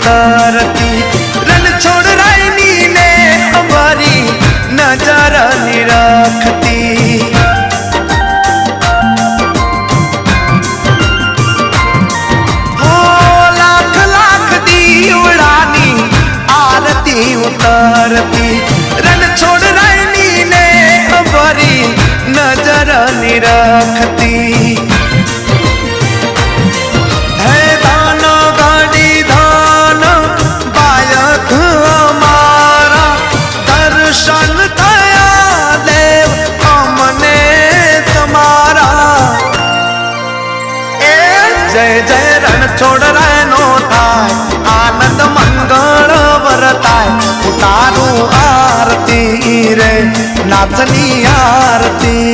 उतरती रण छोड़ रायनी ने हमारी नजर निरखती हो लाख लाख दीवड़ानी आरती उतरती रण छोड़ रायनी ने हमारी नजर निरखती जय जय रण छोड़ रहनो थाय आनंद मंगल वरताय उतारू आरती रे नाचनी आरती।